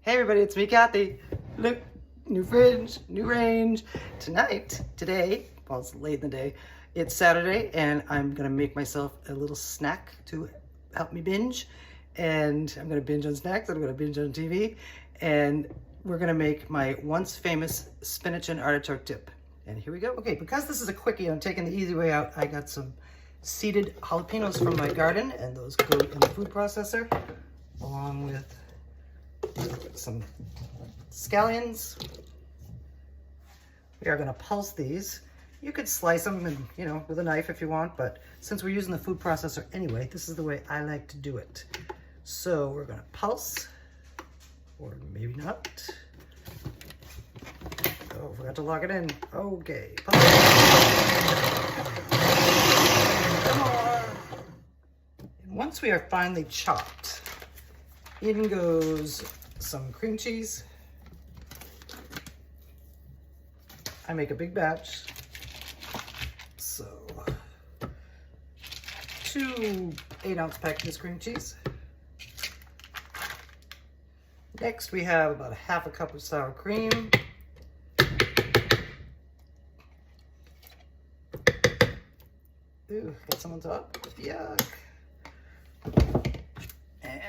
Hey everybody, it's me, Kathy. Look, new fridge, new range. Today, well, it's late in the day, it's Saturday, and I'm gonna make myself a little snack to help me binge. And I'm gonna binge on snacks, I'm gonna binge on TV, and we're gonna make my once famous spinach and artichoke dip. And here we go. Okay, because this is a quickie, I'm taking the easy way out. I got some seeded jalapenos from my garden, and those go in the food processor, along with some scallions. We are going to pulse these. You could slice them and, with a knife if you want, but since we're using the food processor anyway, this is the way I like to do it. So we're going to pulse, or maybe not. Oh, forgot to lock it in. Okay, pulse. Come on. And once we are finely chopped, in goes some cream cheese. I make a big batch, so 2 8-ounce packets of cream cheese. Next we have about 1/2 cup of sour cream. Ooh, got some on top. Yuck. And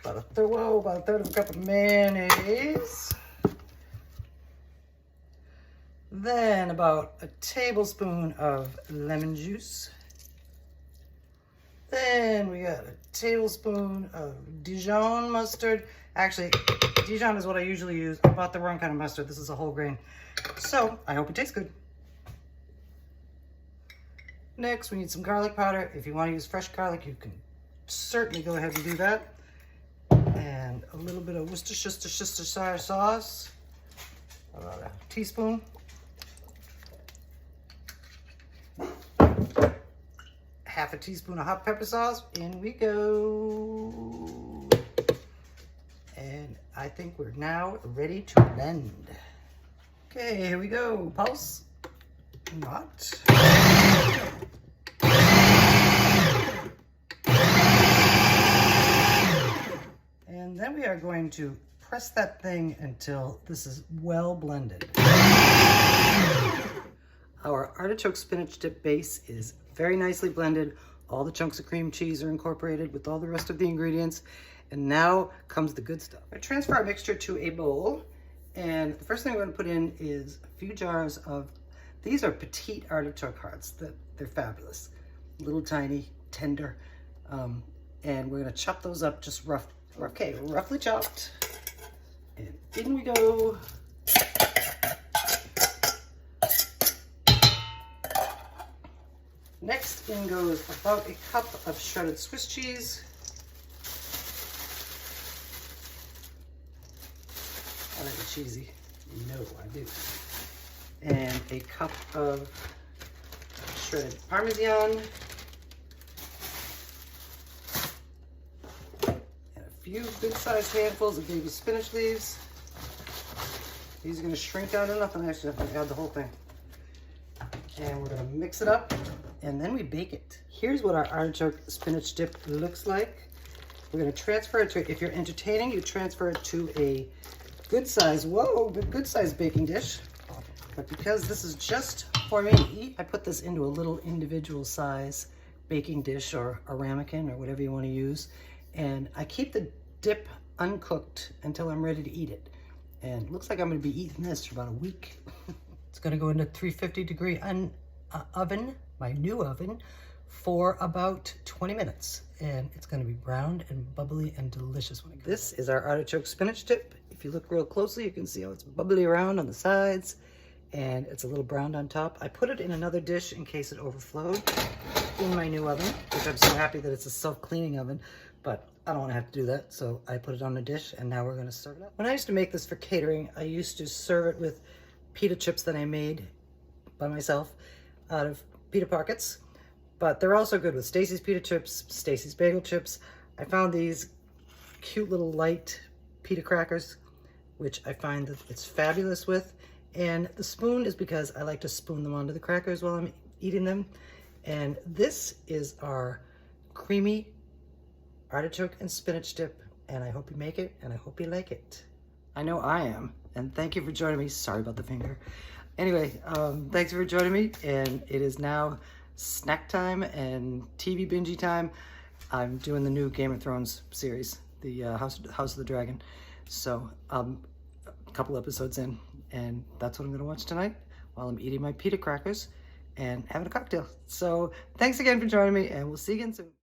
about a third of a cup of mayonnaise. Then about a tablespoon of lemon juice. Then we got a tablespoon of Dijon mustard. Actually, Dijon is what I usually use. I bought the wrong kind of mustard. This is a whole grain. So I hope it tastes good. Next, we need some garlic powder. If you want to use fresh garlic, you can certainly go ahead and do that. And a little bit of Worcestershire Sauce, about a teaspoon. Half a teaspoon of hot pepper sauce. In we go. And I think we're now ready to blend. Okay, here we go. Pulse. Not. And then we are going to press that thing until this is well blended. Our artichoke spinach dip base is very nicely blended. All the chunks of cream cheese are incorporated with all the rest of the ingredients. And now comes the good stuff. I transfer our mixture to a bowl. And the first thing we're going to put in is a few jars of, these are petite artichoke hearts. They're fabulous. Little tiny, tender. And we're going to chop those up just roughly chopped. And in we go. Next in goes about a cup of shredded Swiss cheese. I like it cheesy. You know I do. And a cup of shredded Parmesan. And a few good-sized handfuls of Baby Spinach Leaves. These are going to shrink down to nothing. Actually, I have to add the whole thing. And we're going to mix it up. And then we bake it. Here's what our artichoke spinach dip looks like. We're going to transfer it to, if you're entertaining, you transfer it to a good size baking dish. But because this is just for me, I put this into a little individual size baking dish or a ramekin or whatever you want to use. And I keep the dip uncooked until I'm ready to eat it. And it looks like I'm going to be eating this for about a week. It's going to go into 350-degree oven, my new oven, for about 20 minutes. And it's going to be browned and bubbly and delicious when it goes. This is our artichoke spinach dip. If you look real closely, you can see how it's bubbly around on the sides and it's a little browned on top. I put it in another dish in case it overflowed in my new oven, which I'm so happy that it's a self-cleaning oven, but I don't want to have to do that. So I put it on a dish and now we're going to serve it up. When I used to make this for catering, I used to serve it with pita chips that I made by myself out of pita pockets, but they're also good with Stacy's Pita Chips, Stacy's Bagel Chips. I found these cute little light pita crackers, which I find that it's fabulous with. And the spoon is because I like to spoon them onto the crackers while I'm eating them. And this is our creamy artichoke and spinach dip, and I hope you make it, and I hope you like it. I know I am, and thank you for joining me. Sorry about the finger. Anyway, thanks for joining me, and it is now snack time and TV bingey time. I'm doing the new Game of Thrones series, the House of the Dragon. So a couple episodes in, and that's what I'm gonna watch tonight while I'm eating my pita crackers and having a cocktail. So thanks again for joining me, and we'll see you again soon.